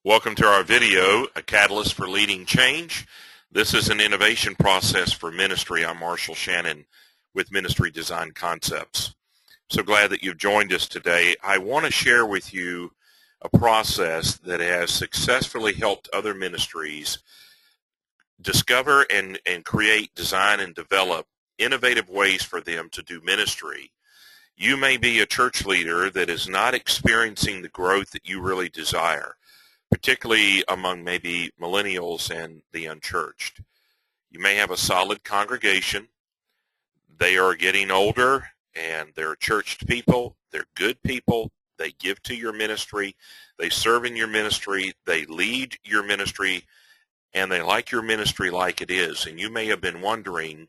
Welcome to our video, A Catalyst for Leading Change. This is an innovation process for ministry. I'm Marshall Shannon with Ministry Design Concepts. So glad that you've joined us today. I want to share with you a process that has successfully helped other ministries discover and create, design, and develop innovative ways for them to do ministry. You may be a church leader that is not experiencing the growth that you really desire, particularly among maybe millennials and the unchurched. You may have a solid congregation. They are getting older, and they're churched people. They're good people. They give to your ministry. They serve in your ministry. They lead your ministry, and they like your ministry like it is. And you may have been wondering,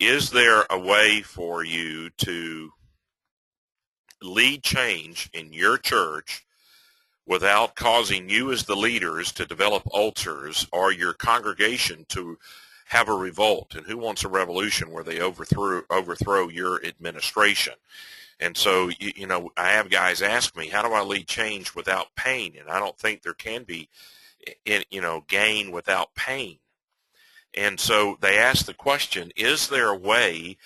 is there a way for you to lead change in your church without causing you as the leaders to develop ulcers or your congregation to have a revolt? And who wants a revolution where they overthrow your administration? And so, I have guys ask me, how do I lead change without pain? And I don't think there can be, gain without pain. And so they ask the question, is there a way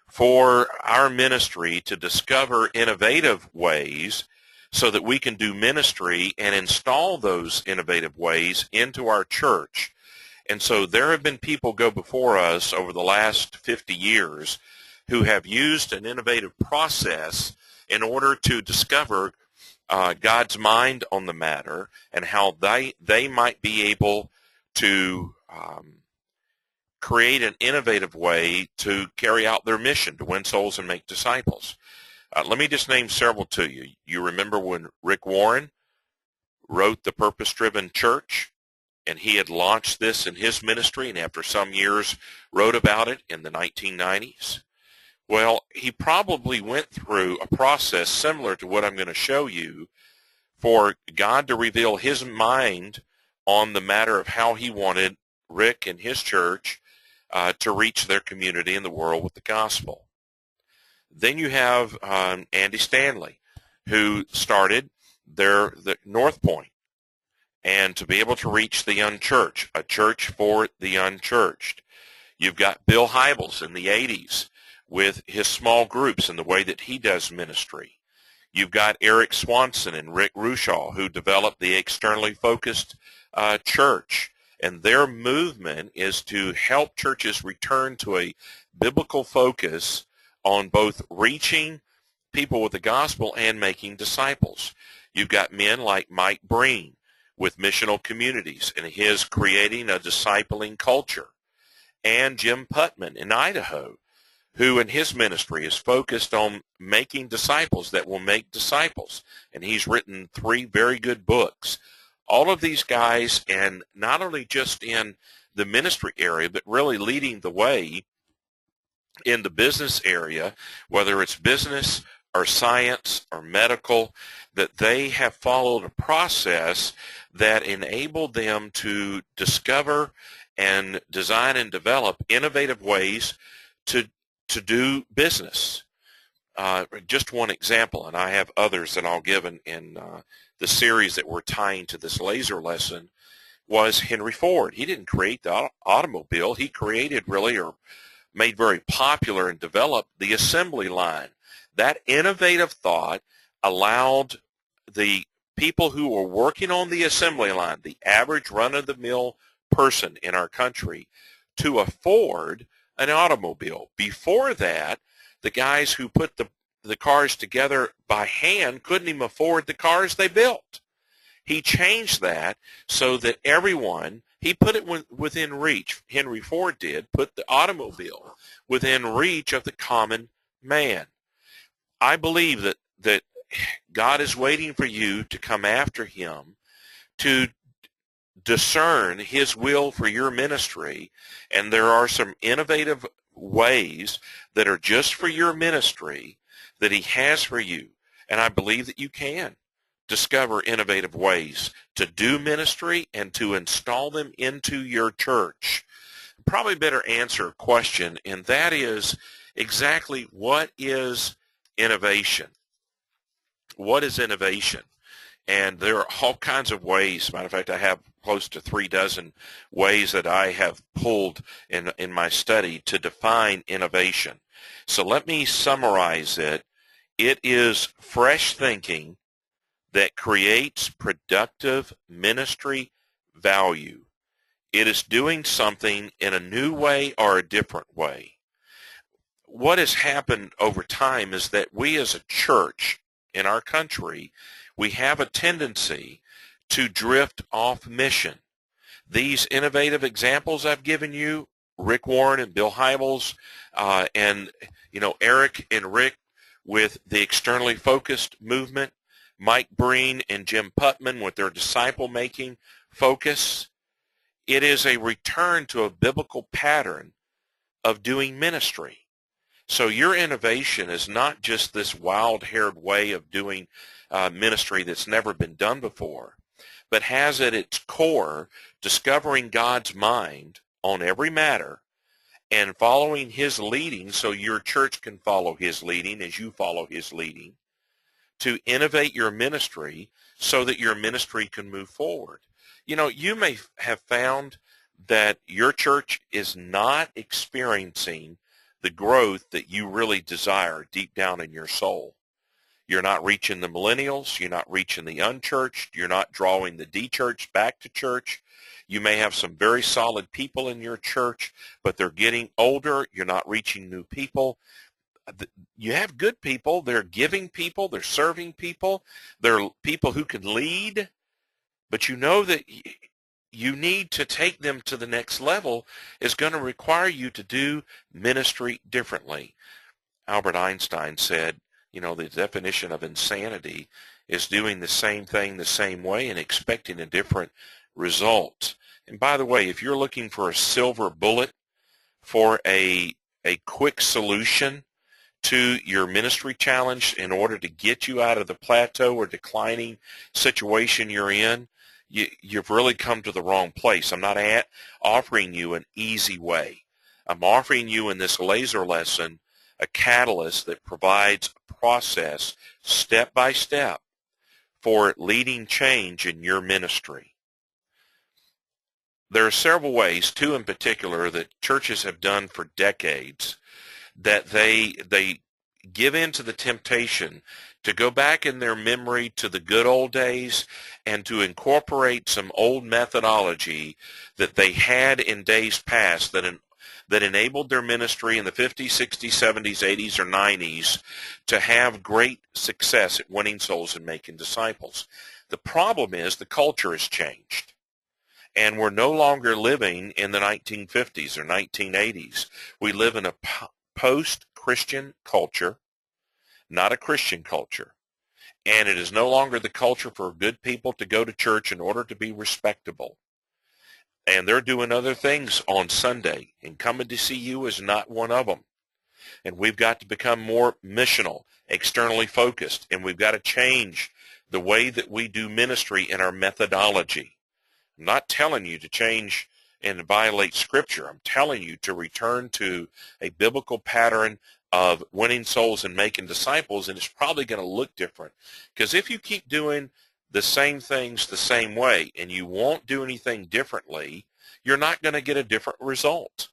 for our ministry to discover innovative ways so that we can do ministry and install those innovative ways into our church? And so there have been people go before us over the last 50 years who have used an innovative process in order to discover God's mind on the matter and how they might be able to create an innovative way to carry out their mission to win souls and make disciples. Let me just name several to you. You remember when Rick Warren wrote The Purpose-Driven Church, and he had launched this in his ministry, and after some years wrote about it in the 1990s? Well, he probably went through a process similar to what I'm going to show you for God to reveal his mind on the matter of how he wanted Rick and his church to reach their community in the world with the gospel. Then you have Andy Stanley, who started the North Point, and to be able to reach the unchurched, a church for the unchurched. You've got Bill Hybels in the 80s with his small groups and the way that he does ministry. You've got Eric Swanson and Rick Rushaw, who developed the externally focused church. And their movement is to help churches return to a biblical focus on both reaching people with the gospel and making disciples. You've got men like Mike Breen with missional communities and his creating a discipling culture. And Jim Putman in Idaho, who in his ministry is focused on making disciples that will make disciples. And he's written 3 very good books. All of these guys, and not only just in the ministry area, but really leading the way in the business area, whether it's business or science or medical, that they have followed a process that enabled them to discover and design and develop innovative ways to do business. Just one example, and I have others that I'll give in the series that we're tying to this laser lesson, was Henry Ford. He didn't create the automobile. He created really, or made very popular and developed, the assembly line. That innovative thought allowed the people who were working on the assembly line, the average run-of-the-mill person in our country, to afford an automobile. Before that, the guys who put the cars together by hand couldn't even afford the cars they built. He changed that so that everyone, he put it within reach. Henry Ford did, put the automobile within reach of the common man. I believe that God is waiting for you to come after him, to discern his will for your ministry, and there are some innovative ways that are just for your ministry that he has for you. And I believe that you can discover innovative ways to do ministry and to install them into your church. Probably better answer a question, and that is exactly what is innovation? What is innovation? And there are all kinds of ways. Matter of fact, I have close to 36 ways that I have pulled in my study to define innovation. So let me summarize it. It is fresh thinking that creates productive ministry value. It is doing something in a new way or a different way. What has happened over time is that we as a church in our country, we have a tendency to drift off mission. These innovative examples I've given you, Rick Warren and Bill Hybels, and Eric and Rick with the externally focused movement, Mike Breen and Jim Putman with their disciple-making focus, it is a return to a biblical pattern of doing ministry. So your innovation is not just this wild-haired way of doing ministry that's never been done before, but has at its core discovering God's mind on every matter and following his leading so your church can follow his leading as you follow his leading to innovate your ministry so that your ministry can move forward. You may have found that your church is not experiencing the growth that you really desire deep down in your soul. You're not reaching the millennials. You're not reaching the unchurched. You're not drawing the de-churched back to church. You may have some very solid people in your church, but they're getting older. You're not reaching new people. You have good people. They're giving people. They're serving people. They're people who can lead. But you know that you need to take them to the next level is going to require you to do ministry differently. Albert Einstein said, the definition of insanity is doing the same thing the same way and expecting a different result. And by the way, if you're looking for a silver bullet for a quick solution to your ministry challenge in order to get you out of the plateau or declining situation you're in, you've really come to the wrong place. I'm not offering you an easy way. I'm offering you in this laser lesson a catalyst that provides a process step by step for leading change in your ministry. There are several ways, two in particular, that churches have done for decades that they give in to the temptation to go back in their memory to the good old days and to incorporate some old methodology that they had in days past that enabled their ministry in the 50s, 60s, 70s, 80s, or 90s to have great success at winning souls and making disciples. The problem is the culture has changed. And we're no longer living in the 1950s or 1980s. We live in a post-Christian culture, not a Christian culture. And it is no longer the culture for good people to go to church in order to be respectable. And they're doing other things on Sunday, and coming to see you is not one of them. And we've got to become more missional, externally focused, and we've got to change the way that we do ministry in our methodology. I'm not telling you to change and violate Scripture. I'm telling you to return to a biblical pattern of winning souls and making disciples, and it's probably going to look different. Because if you keep doing the same things the same way and you won't do anything differently, you're not going to get a different result.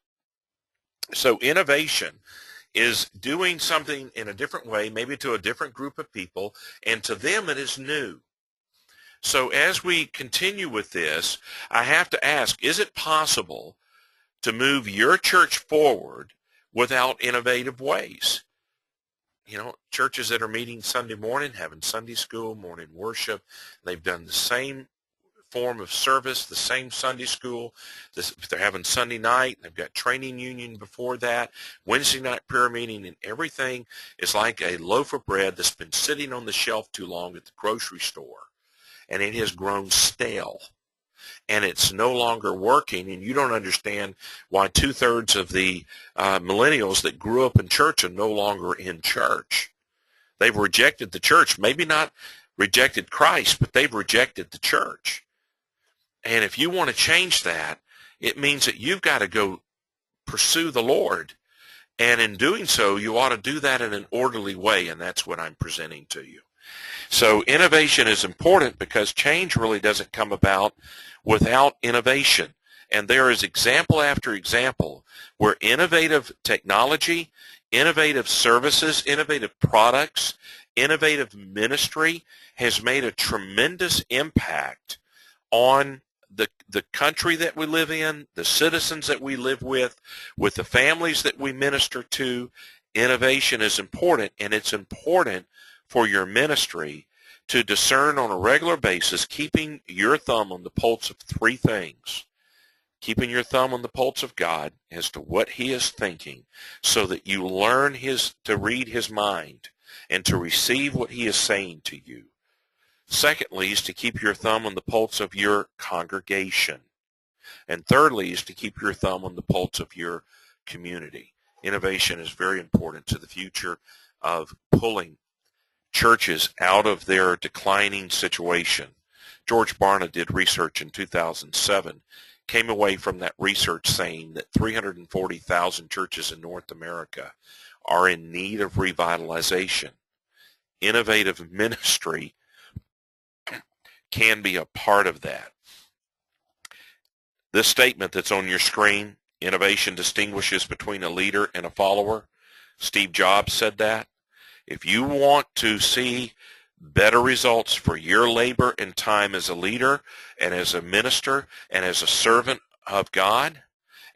So innovation is doing something in a different way, maybe to a different group of people, and to them it is new. So as we continue with this, I have to ask, is it possible to move your church forward without innovative ways? Churches that are meeting Sunday morning, having Sunday school, morning worship, they've done the same form of service, the same Sunday school. If they're having Sunday night, they've got training union before that, Wednesday night prayer meeting, and everything is like a loaf of bread that's been sitting on the shelf too long at the grocery store, and it has grown stale. And it's no longer working, and you don't understand why 2/3 of the millennials that grew up in church are no longer in church. They've rejected the church. Maybe not rejected Christ, but they've rejected the church. And if you want to change that, it means that you've got to go pursue the Lord. And in doing so, you ought to do that in an orderly way, and that's what I'm presenting to you. So innovation is important because change really doesn't come about without innovation. And there is example after example where innovative technology, innovative services, innovative products, innovative ministry has made a tremendous impact on the country that we live in, the citizens that we live with the families that we minister to. Innovation is important, and it's important for your ministry to discern on a regular basis, keeping your thumb on the pulse of three things. Keeping your thumb on the pulse of God as to what he is thinking, so that you learn to read his mind and to receive what he is saying to you. Secondly is to keep your thumb on the pulse of your congregation. And thirdly is to keep your thumb on the pulse of your community. Innovation is very important to the future of pulling churches out of their declining situation. George Barna did research in 2007, came away from that research saying that 340,000 churches in North America are in need of revitalization. Innovative ministry can be a part of that. This statement that's on your screen, innovation distinguishes between a leader and a follower. Steve Jobs said that. If you want to see better results for your labor and time as a leader and as a minister and as a servant of God,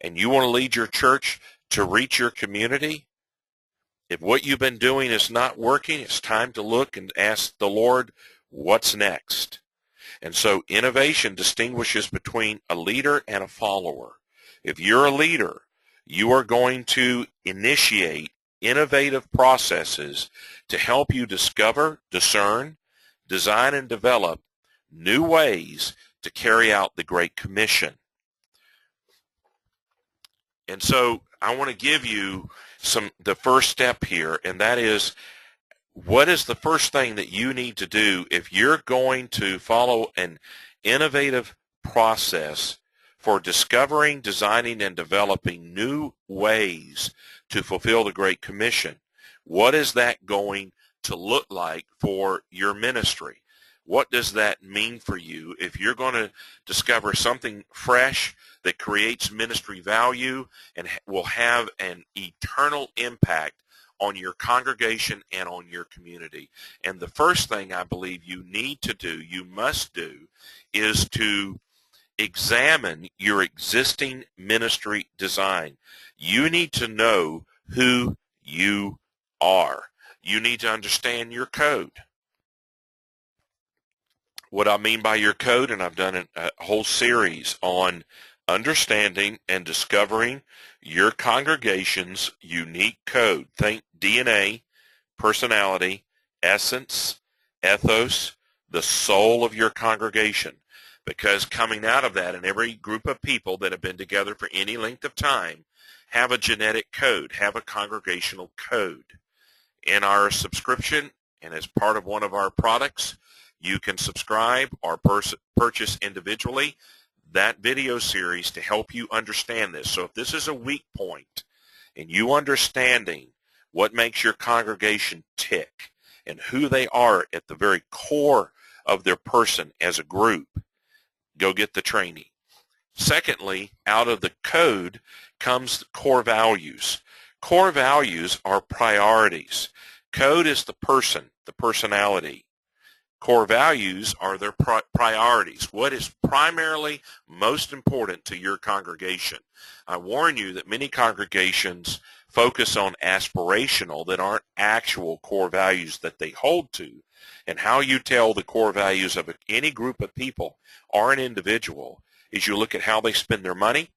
and you want to lead your church to reach your community, if what you've been doing is not working, it's time to look and ask the Lord, what's next? And so innovation distinguishes between a leader and a follower. If you're a leader, you are going to initiate innovative processes to help you discover, discern, design, and develop new ways to carry out the Great Commission. And so I want to give you the first step here, and that is, what is the first thing that you need to do if you're going to follow an innovative process for discovering, designing, and developing new ways to fulfill the Great Commission? What is that going to look like for your ministry? What does that mean for you if you're going to discover something fresh that creates ministry value and will have an eternal impact on your congregation and on your community? And the first thing I believe you need to do, you must do, is to examine your existing ministry design. You need to know who you are. You need to understand your code. What I mean by your code, and I've done a whole series on understanding and discovering your congregation's unique code. Think DNA, personality, essence, ethos, the soul of your congregation. Because coming out of that, and every group of people that have been together for any length of time have a genetic code, have a congregational code. In our subscription, and as part of one of our products, you can subscribe or purchase individually that video series to help you understand this. So if this is a weak point in you understanding what makes your congregation tick and who they are at the very core of their person as a group, go get the training. Secondly, out of the code comes the core values. Core values are priorities. Code is the person, the personality. Core values are their priorities. What is primarily most important to your congregation? I warn you that many congregations focus on aspirational that aren't actual core values that they hold to. And how you tell the core values of any group of people or an individual is you look at how they spend their money,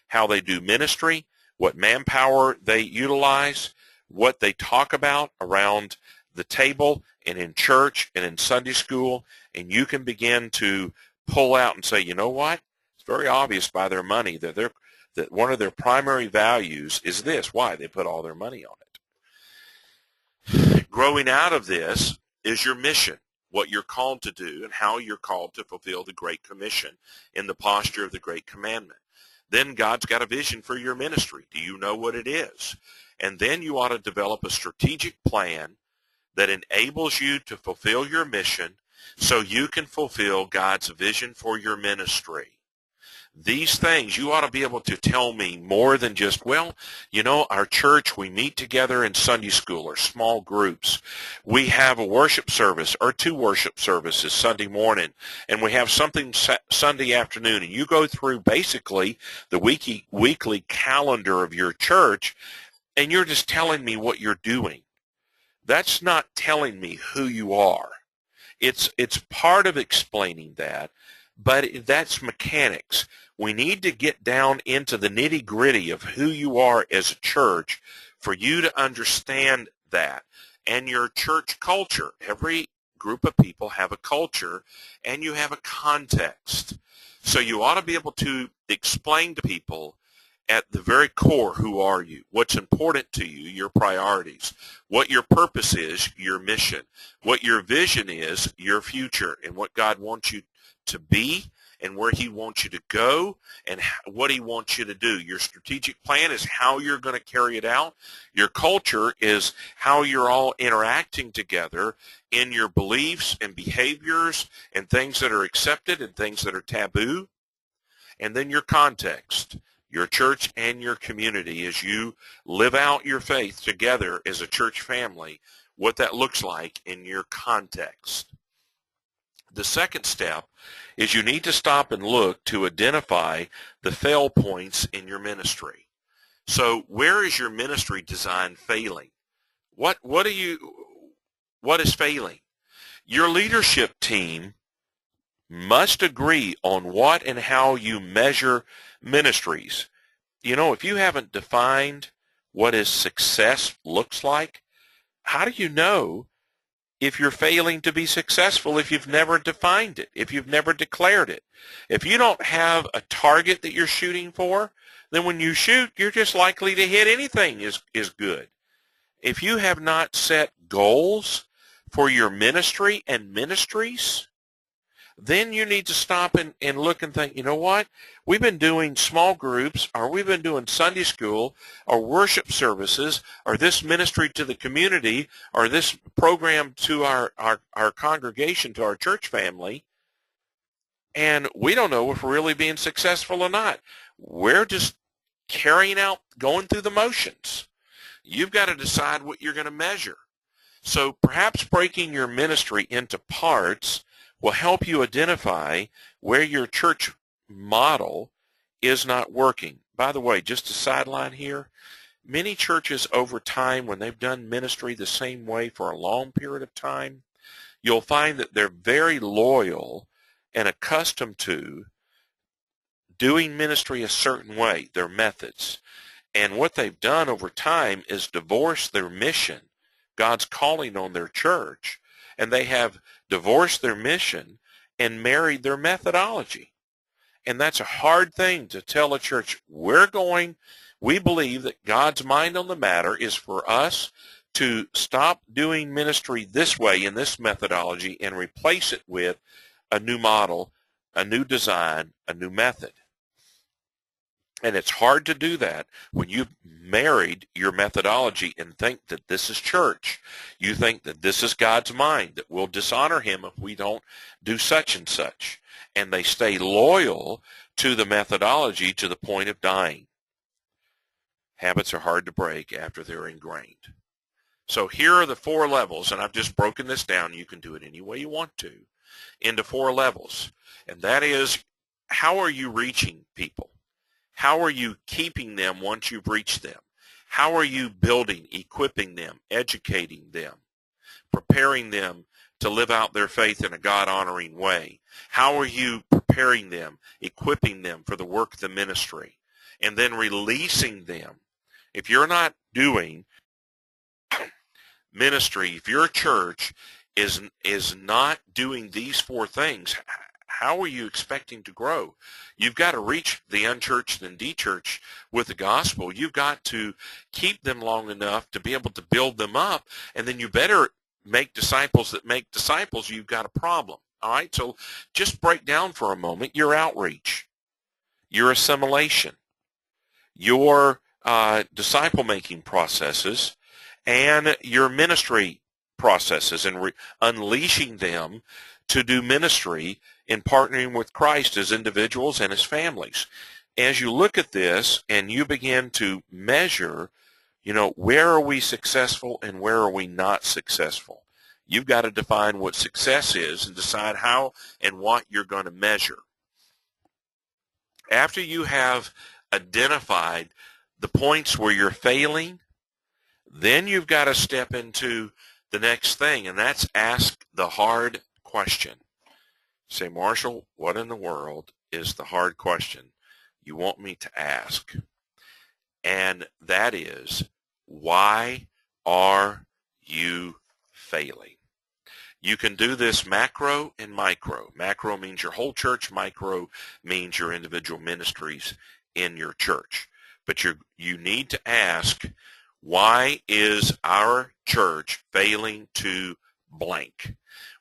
how they do ministry, what manpower they utilize, what they talk about around the table and in church and in Sunday school, and you can begin to pull out and say, you know what? It's very obvious by their money that one of their primary values is this. Why? They put all their money on it. Growing out of this is your mission, what you're called to do and how you're called to fulfill the Great Commission in the posture of the Great Commandment. Then God's got a vision for your ministry. Do you know what it is? And then you ought to develop a strategic plan that enables you to fulfill your mission so you can fulfill God's vision for your ministry. These things, you ought to be able to tell me more than just, well, you know, our church, we meet together in Sunday school or small groups. We have a worship service or 2 worship services Sunday morning, and we have something Sunday afternoon. And you go through basically the weekly calendar of your church, and you're just telling me what you're doing. That's not telling me who you are. It's part of explaining that, but that's mechanics. We need to get down into the nitty-gritty of who you are as a church for you to understand that. And your church culture. Every group of people have a culture, and you have a context. So you ought to be able to explain to people at the very core, who are you? What's important to you, your priorities. What your purpose is, your mission. What your vision is, your future, and what God wants you to be, and where he wants you to go, and what he wants you to do. Your strategic plan is how you're going to carry it out. Your culture is how you're all interacting together in your beliefs and behaviors and things that are accepted and things that are taboo. And then your context, your church and your community, as you live out your faith together as a church family, what that looks like in your context. The second step is you need to stop and look to identify the fail points in your ministry. So where is your ministry design failing? What is failing? Your leadership team must agree on what and how you measure ministries. You know, if you haven't defined what is success looks like, how do you know if you're failing to be successful if you've never defined it, if you've never declared it? If you don't have a target that you're shooting for, then when you shoot, you're just likely to hit anything is good. If you have not set goals for your ministry and ministries, then you need to stop and look and think, you know what? We've been doing small groups, or we've been doing Sunday school, or worship services, or this ministry to the community, or this program to our congregation, to our church family, and we don't know if we're really being successful or not. We're just carrying out, going through the motions. You've got to decide what you're going to measure. So perhaps breaking your ministry into parts will help you identify where your church model is not working. By the way, just a sideline here, many churches over time, when they've done ministry the same way for a long period of time, you'll find that they're very loyal and accustomed to doing ministry a certain way, their methods. And what they've done over time is divorce their mission, God's calling on their church, and they have divorced their mission and married their methodology. And that's a hard thing to tell a church. We believe that God's mind on the matter is for us to stop doing ministry this way in this methodology and replace it with a new model, a new design, a new method. And it's hard to do that when you've married your methodology and think that this is church. You think that this is God's mind, that we'll dishonor him if we don't do such and such. And they stay loyal to the methodology to the point of dying. Habits are hard to break after they're ingrained. So here are the 4 levels, and I've just broken this down. You can do it any way you want to, into 4 levels. And that is, how are you reaching people? How are you keeping them once you've reached them? How are you building, equipping them, educating them, preparing them to live out their faith in a God-honoring way? How are you preparing them, equipping them for the work of the ministry, and then releasing them? If you're not doing ministry, if your church is not doing these 4 things, how are you expecting to grow? You've got to reach the unchurched and de-churched with the gospel. You've got to keep them long enough to be able to build them up, and then you better make disciples that make disciples. You've got a problem. All right, so just break down for a moment your outreach, your assimilation, your disciple-making processes, and your ministry processes and unleashing them to do ministry in partnering with Christ as individuals and as families. As you look at this and you begin to measure, where are we successful and where are we not successful? You've got to define what success is and decide how and what you're going to measure. After you have identified the points where you're failing, then you've got to step into the next thing, and that's ask the hard question. Say, Marshall, what in the world is the hard question you want me to ask? And that is, why are you failing? You can do this macro and micro. Macro means your whole church. Micro means your individual ministries in your church. But you need to ask, why is our church failing to blank?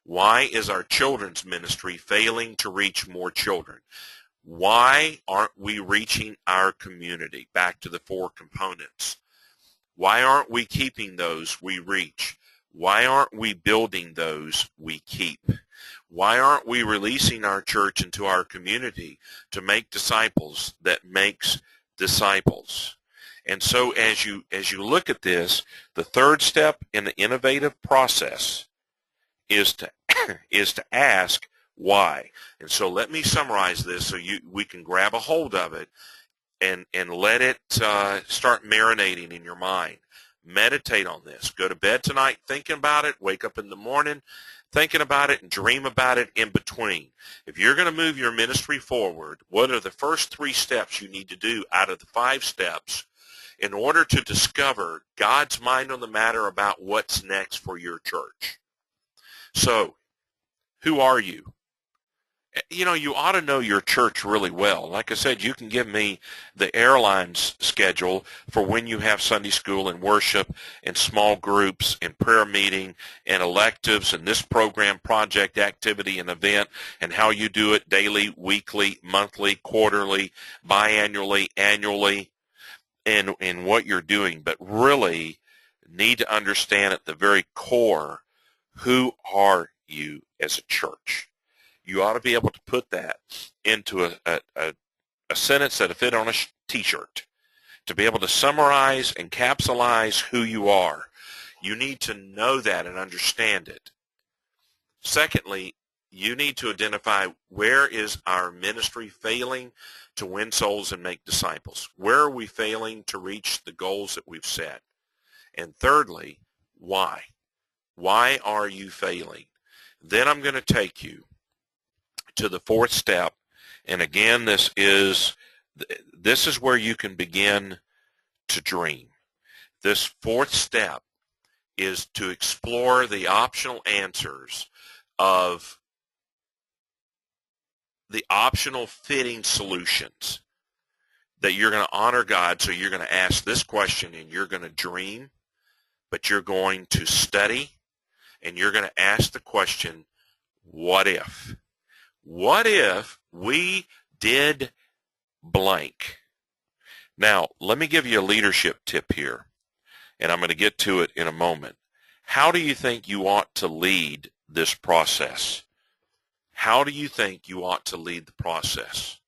Why is our children's ministry failing to reach more children? Why aren't we reaching our community? Back to the 4 components. Why aren't we keeping those we reach? Why aren't we building those we keep? Why aren't we releasing our church into our community to make disciples that makes disciples? And so as you look at this, the third step in the innovative process is to ask why. And so let me summarize this so we can grab a hold of it and let it start marinating in your mind. Meditate on this. Go to bed tonight thinking about it. Wake up in the morning thinking about it and dream about it in between. If you're going to move your ministry forward, what are the first 3 steps you need to do out of the 5 steps in order to discover God's mind on the matter about what's next for your church? So, who are you? You ought to know your church really well. Like I said, you can give me the airlines schedule for when you have Sunday school and worship and small groups and prayer meeting and electives and this program, project, activity, and event, and how you do it daily, weekly, monthly, quarterly, biannually, annually, and what you're doing. But really need to understand at the very core, who are you as a church? You ought to be able to put that into a sentence that'll fit on a T-shirt, to be able to summarize and capsulize who you are. You need to know that and understand it. Secondly, you need to identify, where is our ministry failing to win souls and make disciples? Where are we failing to reach the goals that we've set? And thirdly, why? Why are you failing? Then I'm going to take you to the 4th step, and again, this is where you can begin to dream. This 4th step is to explore the optional answers of the optional fitting solutions that you're going to honor God. So you're going to ask this question and you're going to dream, but you're going to study and you're going to ask the question, what if? What if we did blank? Now, let me give you a leadership tip here, and I'm going to get to it in a moment. How do you think you ought to lead this process? How do you think you ought to lead the process?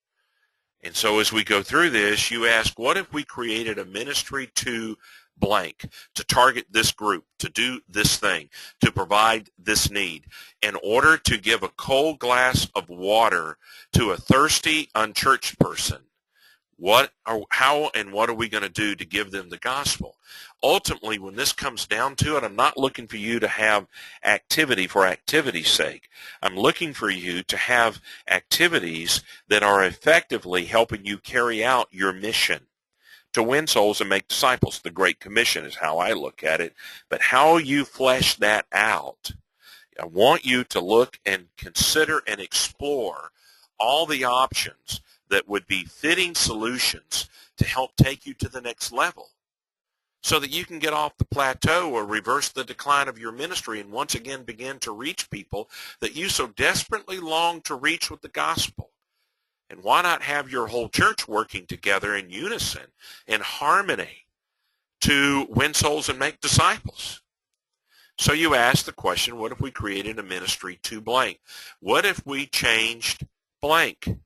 And so as we go through this, you ask, what if we created a ministry to blank, to target this group, to do this thing, to provide this need, in order to give a cold glass of water to a thirsty, unchurched person? How and what are we going to do to give them the gospel? Ultimately, when this comes down to it, I'm not looking for you to have activity for activity's sake. I'm looking for you to have activities that are effectively helping you carry out your mission to win souls and make disciples. The Great Commission is how I look at it. But how you flesh that out, I want you to look and consider and explore all the options that would be fitting solutions to help take you to the next level, so that you can get off the plateau or reverse the decline of your ministry and once again begin to reach people that you so desperately long to reach with the gospel. And why not have your whole church working together in unison, in harmony, to win souls and make disciples? So you ask the question, what if we created a ministry to blank? What if we changed blank?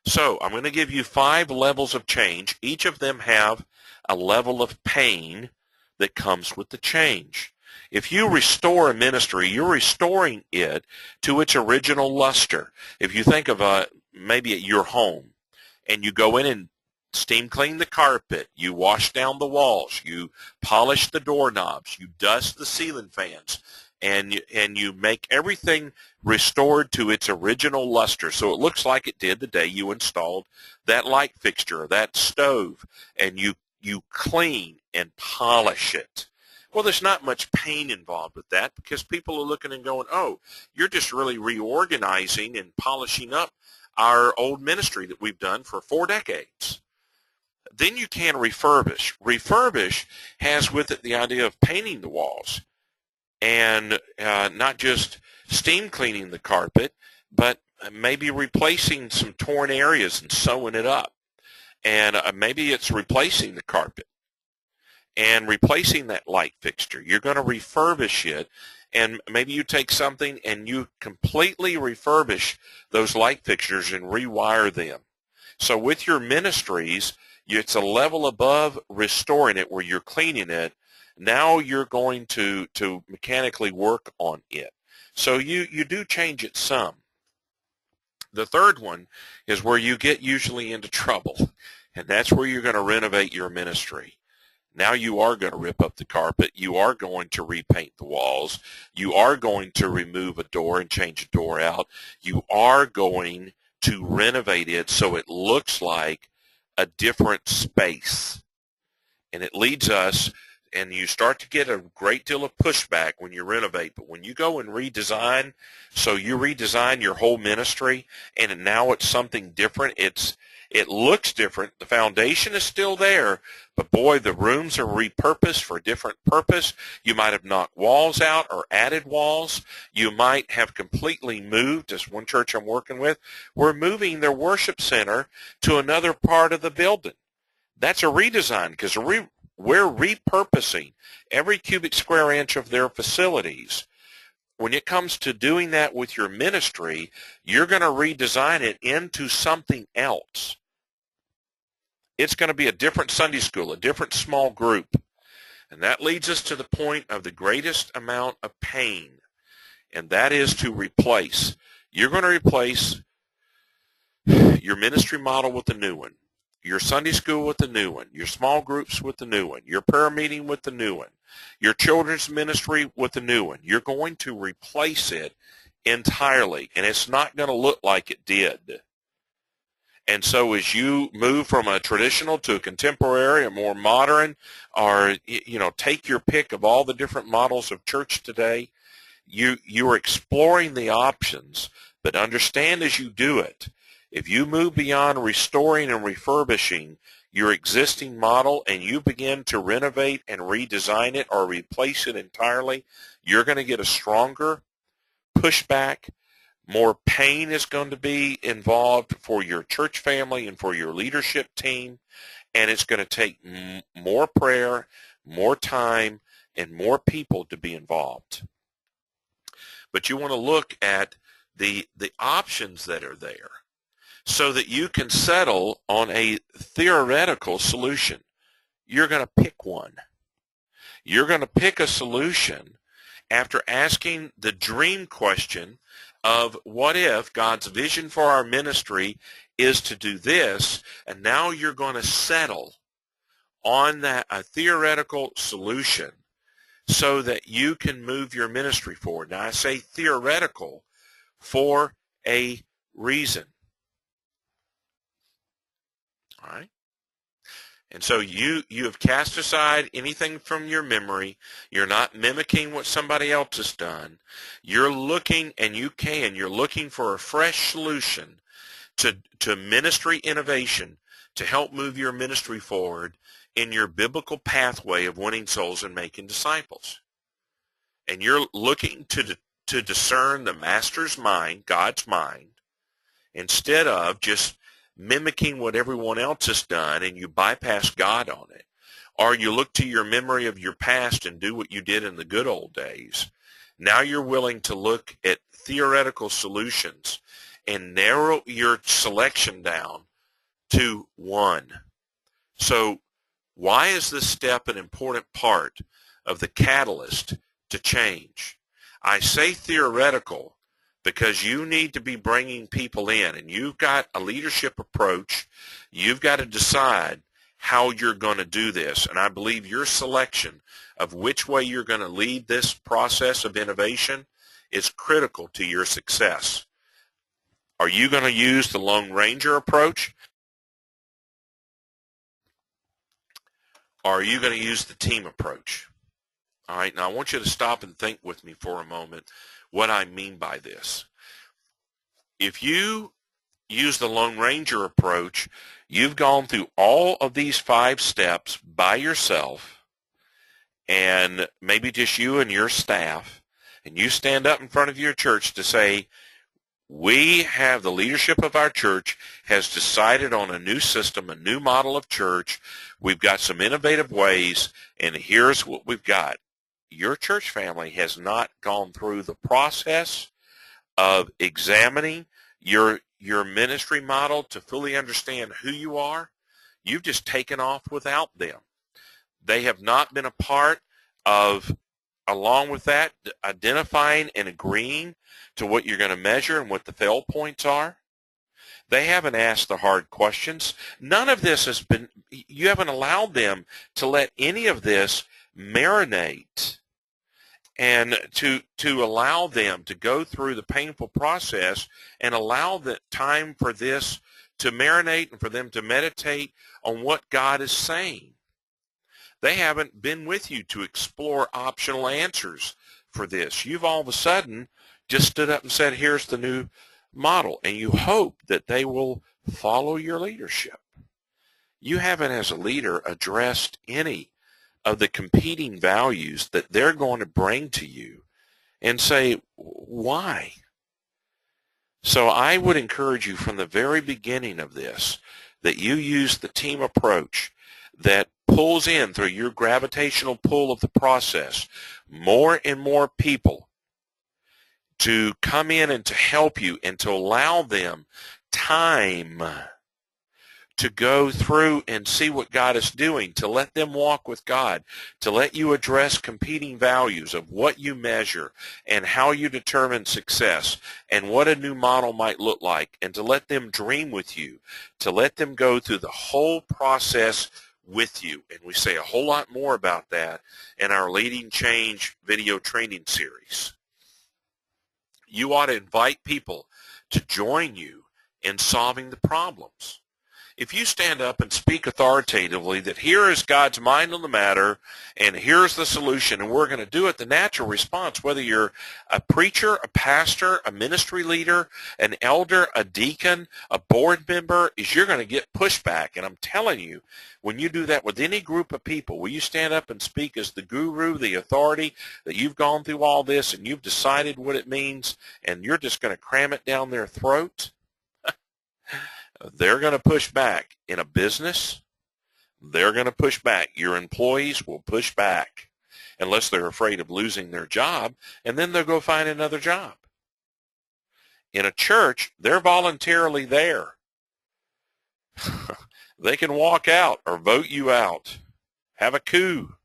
So I'm going to give you 5 levels of change. Each of them have a level of pain that comes with the change. If you restore a ministry, you're restoring it to its original luster. If you think of maybe at your home, and you go in and steam clean the carpet, you wash down the walls, you polish the doorknobs, you dust the ceiling fans, and you make everything restored to its original luster so it looks like it did the day you installed that light fixture or that stove, and you clean and polish it. Well, there's not much pain involved with that because people are looking and going, oh, you're just really reorganizing and polishing up our old ministry that we've done for 4 decades. Then you can refurbish. Refurbish has with it the idea of painting the walls and not just steam cleaning the carpet, but maybe replacing some torn areas and sewing it up. And maybe it's replacing the carpet and replacing that light fixture. You're going to refurbish it, and maybe you take something and you completely refurbish those light fixtures and rewire them. So with your ministries, it's a level above restoring it where you're cleaning it. Now you're going to mechanically work on it. So you do change it some. The third one is where you get usually into trouble, and that's where you're going to renovate your ministry. Now you are going to rip up the carpet. You are going to repaint the walls. You are going to remove a door and change a door out. You are going to renovate it so it looks like a different space. And it leads us, and you start to get a great deal of pushback when you renovate. But when you go and redesign, so you redesign your whole ministry, and now it's something different. It looks different. The foundation is still there, but boy, the rooms are repurposed for a different purpose. You might have knocked walls out or added walls. You might have completely moved, as one church I'm working with, we're moving their worship center to another part of the building. That's a redesign because we're repurposing every cubic square inch of their facilities. When it comes to doing that with your ministry, you're going to redesign it into something else. It's going to be a different Sunday school, a different small group. And that leads us to the point of the greatest amount of pain, and that is to replace. You're going to replace your ministry model with a new one, your Sunday school with the new one, your small groups with the new one, your prayer meeting with the new one, your children's ministry with the new one. You're going to replace it entirely, and it's not going to look like it did. And so as you move from a traditional to a contemporary, a more modern, or, take your pick of all the different models of church today, you are exploring the options, but understand as you do it, if you move beyond restoring and refurbishing your existing model and you begin to renovate and redesign it or replace it entirely, you're going to get a stronger pushback. More pain is going to be involved for your church family and for your leadership team, and it's going to take more prayer, more time, and more people to be involved. But you want to look at the options that are there so that you can settle on a theoretical solution. You're going to pick one. You're going to pick a solution after asking the dream question of what if God's vision for our ministry is to do this, and now you're going to settle on that a theoretical solution so that you can move your ministry forward. Now I say theoretical for a reason. All right? And so you have cast aside anything from your memory. You're not mimicking what somebody else has done. You're looking, and you're looking for a fresh solution to ministry innovation to help move your ministry forward in your biblical pathway of winning souls and making disciples. And you're looking to discern the Master's mind, God's mind, instead of just mimicking what everyone else has done and you bypass God on it. Or you look to your memory of your past and do what you did in the good old days. Now you're willing to look at theoretical solutions and narrow your selection down to one. So why is this step an important part of the catalyst to change? I say theoretical because you need to be bringing people in, and you've got a leadership approach. You've got to decide how you're going to do this, and I believe your selection of which way you're going to lead this process of innovation is critical to your success. Are you going to use the Lone Ranger approach? Or are you going to use the team approach? All right, now I want you to stop and think with me for a moment what I mean by this. If you use the Lone Ranger approach, you've gone through all of these 5 steps by yourself, and maybe just you and your staff, and you stand up in front of your church to say, we have the leadership of our church has decided on a new system, a new model of church. We've got some innovative ways, and here's what we've got. Your church family has not gone through the process of examining your ministry model to fully understand who you are. You've just taken off without them. They have not been a part of, along with that, identifying and agreeing to what you're going to measure and what the fail points are. They haven't asked the hard questions. None of this has been, you haven't allowed them to let any of this marinate and to allow them to go through the painful process and allow the time for this to marinate and for them to meditate on what God is saying. They haven't been with you to explore optional answers for this. You've all of a sudden just stood up and said, here's the new model, and you hope that they will follow your leadership. You haven't, as a leader, addressed any of the competing values that they're going to bring to you and say, why? So I would encourage you from the very beginning of this that you use the team approach that pulls in through your gravitational pull of the process more and more people to come in and to help you and to allow them time to go through and see what God is doing, to let them walk with God, to let you address competing values of what you measure and how you determine success and what a new model might look like, and to let them dream with you, to let them go through the whole process with you. And we say a whole lot more about that in our Leading Change video training series. You ought to invite people to join you in solving the problems. If you stand up and speak authoritatively that here is God's mind on the matter and here's the solution and we're going to do it, the natural response, whether you're a preacher, a pastor, a ministry leader, an elder, a deacon, a board member, is you're going to get pushback. And I'm telling you, when you do that with any group of people, will you stand up and speak as the guru, the authority, that you've gone through all this and you've decided what it means and you're just going to cram it down their throat? They're going to push back. In a business, they're going to push back. Your employees will push back unless they're afraid of losing their job, and then they'll go find another job. In a church, they're voluntarily there. They can walk out or vote you out, have a coup.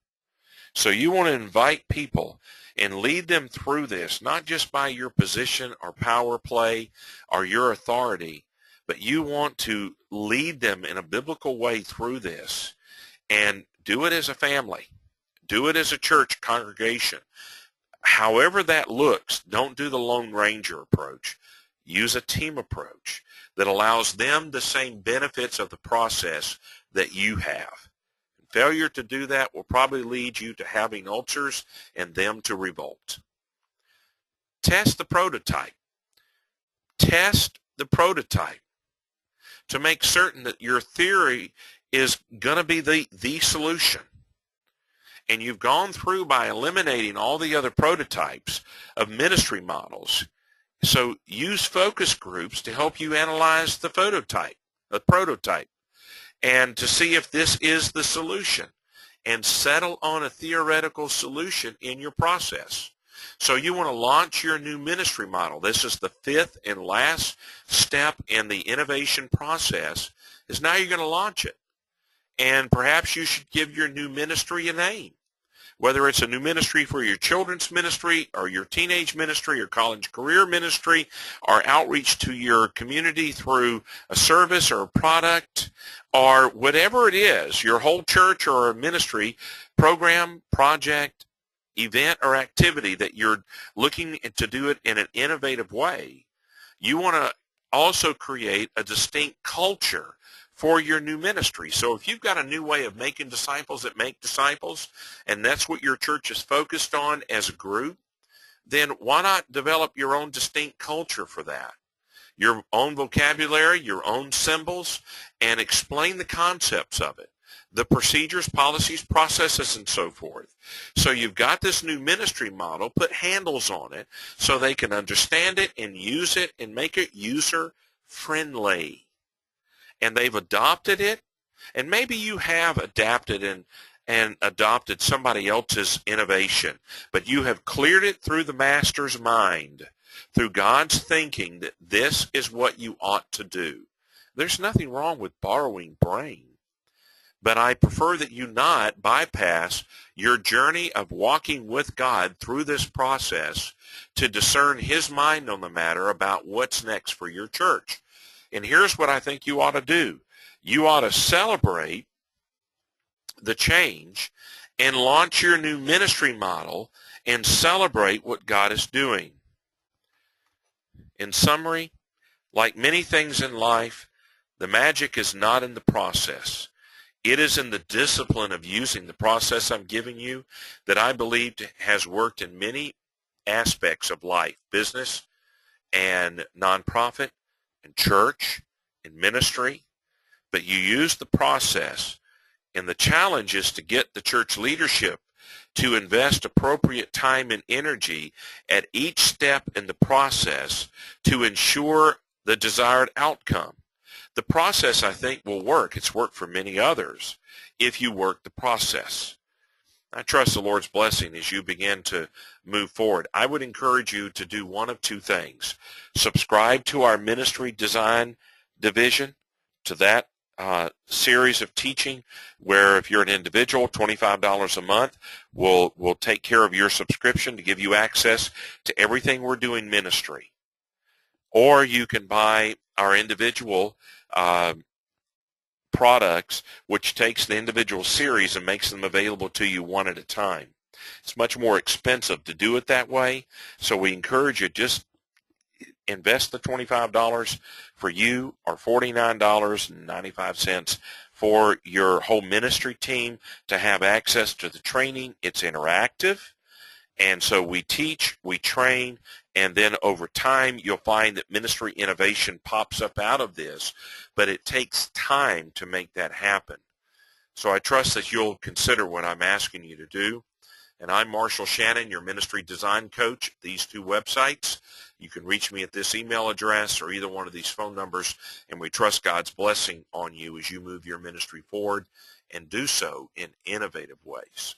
So you want to invite people and lead them through this, not just by your position or power play or your authority, but you want to lead them in a biblical way through this, and do it as a family. Do it as a church congregation. However that looks, don't do the Lone Ranger approach. Use a team approach that allows them the same benefits of the process that you have. Failure to do that will probably lead you to having ulcers and them to revolt. Test the prototype. Test the prototype to make certain that your theory is going to be the solution. And you've gone through by eliminating all the other prototypes of ministry models. So use focus groups to help you analyze the prototype, and to see if this is the solution. and settle on a theoretical solution in your process. So you want to launch your new ministry model. This is the fifth and last step in the innovation process, is now you're going to launch it. And perhaps you should give your new ministry a name. Whether it's a new ministry for your children's ministry or your teenage ministry or college career ministry or outreach to your community through a service or a product or whatever it is, your whole church or a ministry program, project, event, or activity that you're looking to do it in an innovative way, you want to also create a distinct culture for your new ministry. So if you've got a new way of making disciples that make disciples, and that's what your church is focused on as a group, then why not develop your own distinct culture for that? Your own vocabulary, your own symbols, and explain the concepts of it, the procedures, policies, processes, and so forth. So you've got this new ministry model, put handles on it so they can understand it and use it and make it user-friendly. And they've adopted it, and maybe you have adapted and adopted somebody else's innovation, but you have cleared it through the master's mind, through God's thinking that this is what you ought to do. There's nothing wrong with borrowing brain, but I prefer that you not bypass your journey of walking with God through this process to discern his mind on the matter about what's next for your church. And here's what I think you ought to do. You ought to celebrate the change and launch your new ministry model and celebrate what God is doing. In summary, like many things in life, the magic is not in the process. It is in the discipline of using the process I'm giving you that I believe has worked in many aspects of life, business and nonprofit, in church, in ministry, but you use the process, and the challenge is to get the church leadership to invest appropriate time and energy at each step in the process to ensure the desired outcome. The process, I think, will work. It's worked for many others if you work the process. I trust the Lord's blessing as you begin to move forward. I would encourage you to do one of two things. Subscribe to our ministry design division, to that series of teaching where if you're an individual, $25 a month will take care of your subscription to give you access to everything we're doing ministry. Or you can buy our individual products, which takes the individual series and makes them available to you one at a time. It's much more expensive to do it that way, so we encourage you just invest the $25 for you or $49.95 for your whole ministry team to have access to the training. It's interactive, and so we teach, we train, and then over time you'll find that ministry innovation pops up out of this, but it takes time to make that happen. So I trust that you'll consider what I'm asking you to do. And I'm Marshall Shannon, your ministry design coach. These two websites, you can reach me at this email address or either one of these phone numbers, and we trust God's blessing on you as you move your ministry forward and do so in innovative ways.